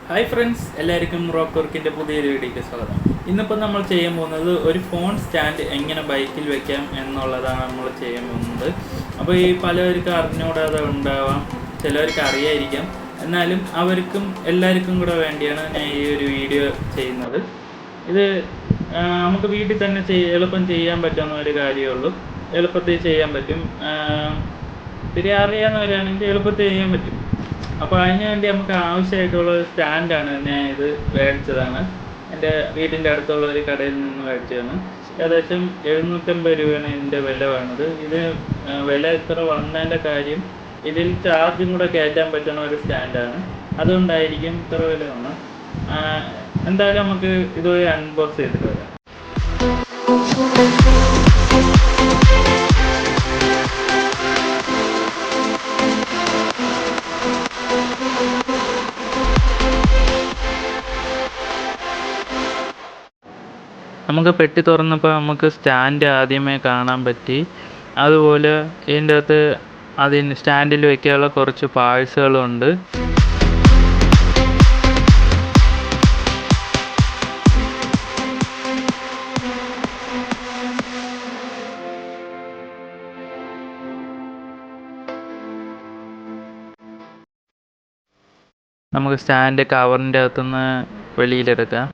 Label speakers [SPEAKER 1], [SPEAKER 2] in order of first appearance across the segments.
[SPEAKER 1] Hi friends, എല്ലാവർക്കും rock വർക്കിൻ്റെ പുതിയൊരു വീഡിയോയ്ക്ക് സ്വാഗതം. ഇന്നിപ്പോൾ നമ്മൾ ചെയ്യാൻ പോകുന്നത് ഒരു ഫോൺ സ്റ്റാൻഡ് എങ്ങനെ ബൈക്കിൽ വെക്കാം എന്നുള്ളതാണ് നമ്മൾ ചെയ്യാൻ പോകുന്നത്. അപ്പോൾ ഈ പലവർക്കും അറിഞ്ഞുകൂടാതെ ഉണ്ടാവാം, ചിലവർക്ക് അറിയായിരിക്കാം. എന്നാലും എല്ലാവർക്കും കൂടെ വേണ്ടിയാണ് ഞാൻ ഈ ഒരു വീഡിയോ ചെയ്യുന്നത്. ഇത് നമുക്ക് വീട്ടിൽ തന്നെ എളുപ്പം ചെയ്യാൻ പറ്റുന്ന ഒരു കാര്യമുള്ളൂ. എളുപ്പത്തിൽ ചെയ്യാൻ പറ്റും. ഇത്തിരി അറിയാവുന്നവരാണെങ്കിൽ എളുപ്പത്തിൽ ചെയ്യാൻ പറ്റും. അപ്പോൾ അതിന് വേണ്ടി നമുക്ക് ആവശ്യമായിട്ടുള്ള സ്റ്റാൻഡാണ്. ഞാൻ ഇത് മേടിച്ചതാണ്, എൻ്റെ വീടിൻ്റെ അടുത്തുള്ള ഒരു കടയിൽ നിന്ന് മേടിച്ചതാണ്. ഏകദേശം 750 രൂപയാണ് ഇതിൻ്റെ വില വേണത്. ഇത് വില ഇത്ര വന്നതിൻ്റെ കാര്യം, ഇതിൽ ചാർജും കൂടെ കയറ്റാൻ പറ്റുന്ന ഒരു സ്റ്റാൻഡാണ്. അതുകൊണ്ടായിരിക്കും ഇത്ര വില വന്നത്. എന്തായാലും നമുക്ക് ഇതുവരെ അൺബോക്സ് ചെയ്തിട്ട് വരാം. നമുക്ക് പെട്ടി തുറന്നപ്പോൾ നമുക്ക് സ്റ്റാൻഡ് ആദ്യമേ കാണാൻ പറ്റി. അതുപോലെ ഇതിൻ്റെ അകത്ത് സ്റ്റാൻഡിൽ വയ്ക്കാനുള്ള കുറച്ച് പാഴ്സുകളുണ്ട്. നമുക്ക് സ്റ്റാൻഡ് കവറിൻ്റെ അകത്തുനിന്ന് വെളിയിലെടുക്കാം.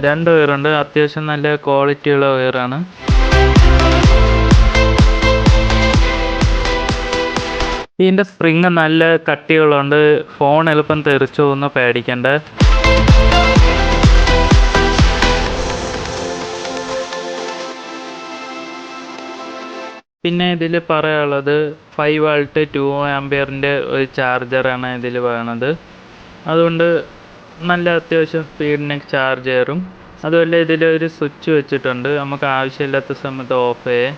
[SPEAKER 1] രണ്ട് വയറുണ്ട്, അത്യാവശ്യം നല്ല ക്വാളിറ്റിയുള്ള വയറാണ്. ഇതിൻ്റെ സ്പ്രിങ് നല്ല കട്ടിയുള്ളതുകൊണ്ട് ഫോൺ എളുപ്പം തെറിച്ചു പോകുന്ന പേടിക്കണ്ട. പിന്നെ ഇതിൽ പറയാനുള്ളത് 5 വോൾട്ട് 2 ആംപിയറിൻ്റെ ഒരു ചാർജറാണ് ഇതിൽ വേണത്. അതുകൊണ്ട് നല്ല അത്യാവശ്യം സ്പീഡിന് ചാർജ് കയറും. അതുപോലെ ഇതിലൊരു സ്വിച്ച് വെച്ചിട്ടുണ്ട്, നമുക്ക് ആവശ്യമില്ലാത്ത സമയത്ത് ഓഫ് ചെയ്യാം.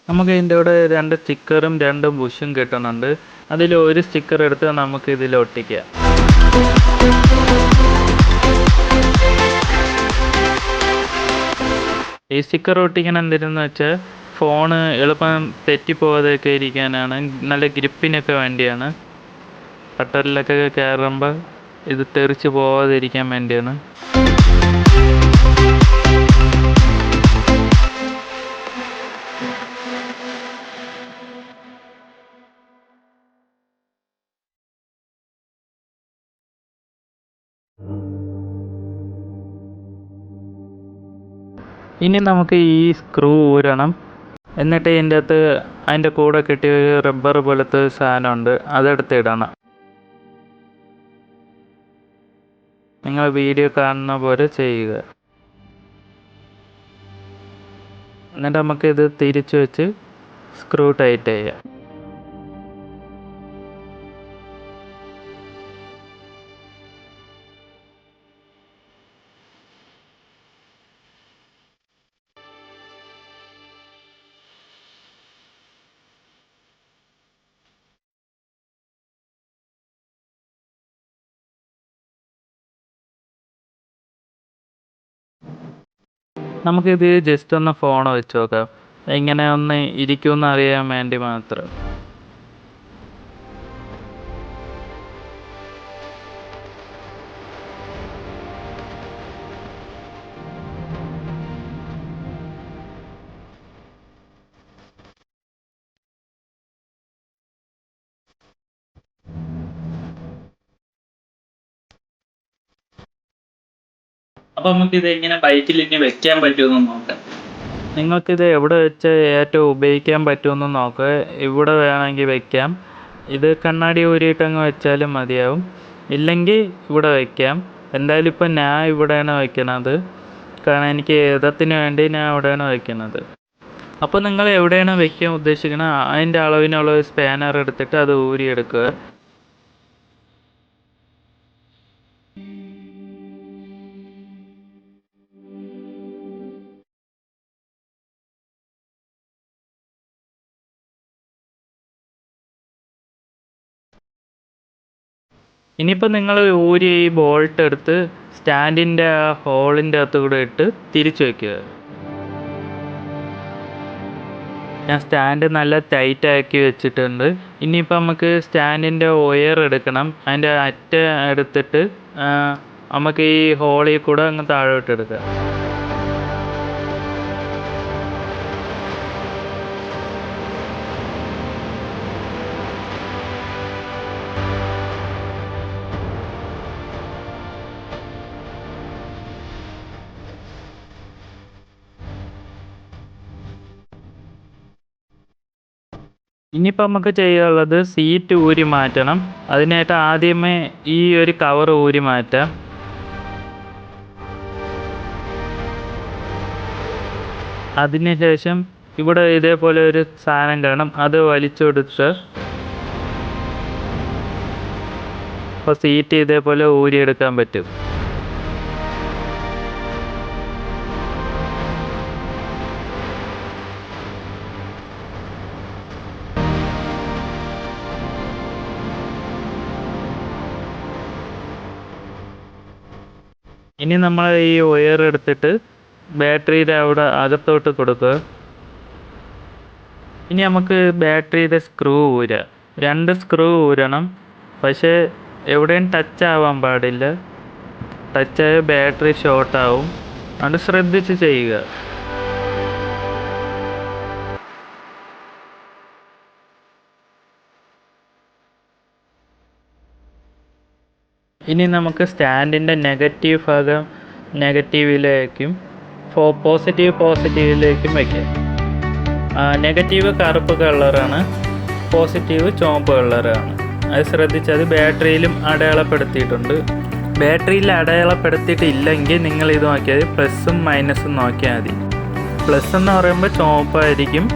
[SPEAKER 1] നമുക്ക് ഇതിൻ്റെ കൂടെ 2 സ്റ്റിക്കറും 2 ബുഷും കിട്ടുന്നുണ്ട്. അതിൽ ഒരു സ്റ്റിക്കർ എടുത്ത് നമുക്ക് ഇതിൽ ഒട്ടിക്കാം. ഈ സ്റ്റിക്കർ ഒട്ടിക്കണം എന്തിനെന്ന് വെച്ചാൽ ഫോണ് എളുപ്പം തെറ്റിപ്പോകാതെയൊക്കെ ഇരിക്കാനാണ്, നല്ല ഗ്രിപ്പിനൊക്കെ വേണ്ടിയാണ്. കട്ടറിലൊക്കെ കയറുമ്പോൾ ഇത് തെറിച്ച് പോകാതിരിക്കാൻ വേണ്ടിയാണ്. ഇനി നമുക്ക് ഈ സ്ക്രൂ ഊരണം. എന്നിട്ട് അതിൻ്റെ കൂടെ കിട്ടിയ ഒരു റബ്ബർ പോലത്തെ സാധനമുണ്ട്, അതെടുത്ത് ഇടണം. നിങ്ങൾ വീഡിയോ കാണുന്ന പോലെ ചെയ്യുക. എന്നിട്ട് നമുക്കിത് തിരിച്ചു വെച്ച് സ്ക്രൂ ടൈറ്റ് ചെയ്യാം. നമുക്കിത് ജസ്റ്റ് ഒന്ന് ഫോൺ വെച്ച് നോക്കാം, എങ്ങനെ ഒന്ന് ഇരിക്കുമെന്ന് അറിയാൻ വേണ്ടി മാത്രം. അപ്പോൾ നമുക്കിത് എങ്ങനെ ബൈക്കിൽ ഇനി വെക്കാൻ പറ്റുമെന്ന് നോക്കാം. നിങ്ങൾക്കിത് എവിടെ വെച്ച് ഏറ്റവും ഉപയോഗിക്കാൻ പറ്റുമെന്ന് നോക്കുക. ഇവിടെ വേണമെങ്കിൽ വെക്കാം, ഇത് കണ്ണാടി ഊരിയിട്ടങ്ങ് വെച്ചാലും മതിയാവും. ഇല്ലെങ്കിൽ ഇവിടെ വയ്ക്കാം. എന്തായാലും ഇപ്പം ഞാൻ ഇവിടെയാണ് വയ്ക്കണത്, കാരണം എനിക്ക് ഏതത്തിന് വേണ്ടി ഞാൻ അവിടെയാണ് വയ്ക്കുന്നത്. അപ്പോൾ നിങ്ങൾ എവിടെയാണ് വയ്ക്കാൻ ഉദ്ദേശിക്കുന്നത് അതിൻ്റെ അളവിനുള്ള ഒരു സ്പാനർ എടുത്തിട്ട് അത് ഊരിയെടുക്കുക. ഇനിയിപ്പോൾ നിങ്ങൾ ഊരി ഈ ബോൾട്ട് എടുത്ത് സ്റ്റാൻഡിൻ്റെ ആ ഹോളിൻ്റെ അകത്ത് കൂടെ ഇട്ട് തിരിച്ചു വയ്ക്കുക. ഞാൻ സ്റ്റാൻഡ് നല്ല ടൈറ്റാക്കി വെച്ചിട്ടുണ്ട്. ഇനിയിപ്പോൾ നമുക്ക് സ്റ്റാൻഡിൻ്റെ ഒയർ എടുക്കണം. അതിൻ്റെ അറ്റം എടുത്തിട്ട് നമുക്ക് ഈ ഹോളിൽ കൂടെ അങ്ങ് താഴോട്ട് എടുക്കാം. ഇനിയിപ്പോൾ നമുക്ക് ചെയ്യാനുള്ളത് സീറ്റ് ഊരി മാറ്റണം. അതിനായിട്ട് ആദ്യമേ ഈ ഒരു കവർ ഊരി മാറ്റാം. അതിനുശേഷം ഇവിടെ ഇതേപോലെ ഒരു സാധനം കാണും, അത് വലിച്ചെടുത്ത് അപ്പോൾ സീറ്റ് ഇതേപോലെ ഊരിയെടുക്കാൻ പറ്റും. ഇനി നമ്മൾ ഈ വയർ എടുത്തിട്ട് ബാറ്ററിയുടെ അവിടെ അകത്തോട്ട് കൊടുക്കുക. ഇനി നമുക്ക് ബാറ്ററിയുടെ സ്ക്രൂ ഊരാം. 2 സ്ക്രൂ ഊരണം. പക്ഷേ എവിടെയും ടച്ച് ആവാൻ പാടില്ല. ടച്ചായ ബാറ്ററി ഷോർട്ടാവും. അത് ശ്രദ്ധിച്ച് ചെയ്യുക. ഇനി നമുക്ക് സ്റ്റാൻഡിൻ്റെ നെഗറ്റീവ് ഭാഗം നെഗറ്റീവിലേക്കും പോസിറ്റീവിലേക്കും വയ്ക്കാം. നെഗറ്റീവ് കറുപ്പ് കളറാണ്, പോസിറ്റീവ് ചുവപ്പ് കളറാണ്. അത് ശ്രദ്ധിച്ചത് ബാറ്ററിയിലും അടയാളപ്പെടുത്തിയിട്ടുണ്ട്. ബാറ്ററിയിൽ അടയാളപ്പെടുത്തിയിട്ടില്ലെങ്കിൽ നിങ്ങൾ ഇത് നോക്കിയാൽ പ്ലസും മൈനസും നോക്കിയാൽ മതി. പ്ലസ് എന്ന് പറയുമ്പോൾ ചുവപ്പായിരിക്കും,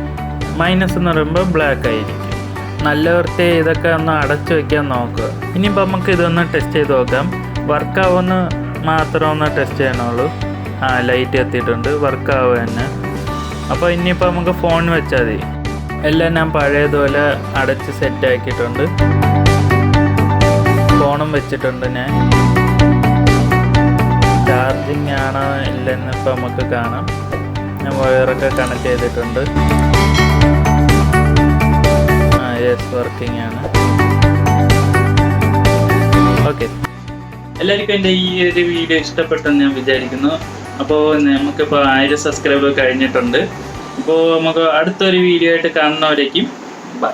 [SPEAKER 1] മൈനസ് എന്ന് പറയുമ്പോൾ ബ്ലാക്ക് ആയിരിക്കും. നല്ല വൃത്തി ഇതൊക്കെ ഒന്ന് അടച്ചു വയ്ക്കാൻ നോക്കുക. ഇനിയിപ്പോൾ നമുക്ക് ഇതൊന്ന് ടെസ്റ്റ് ചെയ്ത് നോക്കാം. വർക്കാവുമെന്ന് മാത്രം ഒന്ന് ടെസ്റ്റ് ചെയ്യണുള്ളൂ. ലൈറ്റ് എത്തിയിട്ടുണ്ട്, വർക്കാവുക തന്നെ. അപ്പോൾ ഇനിയിപ്പോൾ നമുക്ക് ഫോൺ വെച്ചാൽ മതി. എല്ലാം ഞാൻ പഴയതുപോലെ അടച്ച് സെറ്റാക്കിയിട്ടുണ്ട്. ഫോണും വെച്ചിട്ടുണ്ട് ഞാൻ. ചാർജിങ് ആണോ ഇല്ലെന്ന് ഇപ്പോൾ നമുക്ക് കാണാം. ഞാൻ വയറൊക്കെ കണക്ട് ചെയ്തിട്ടുണ്ട്. വർക്കിംഗ് ആണ്. ഓക്കെ, എല്ലാവർക്കും എൻ്റെ ഈ ഒരു വീഡിയോ ഇഷ്ടപ്പെട്ടെന്ന് ഞാൻ വിചാരിക്കുന്നു. അപ്പോൾ നമുക്കിപ്പോൾ 1000 സബ്സ്ക്രൈബർ കഴിഞ്ഞിട്ടുണ്ട്. അപ്പോൾ നമുക്ക് അടുത്തൊരു വീഡിയോ ആയിട്ട് കാണുന്നവരേക്കും ബൈ.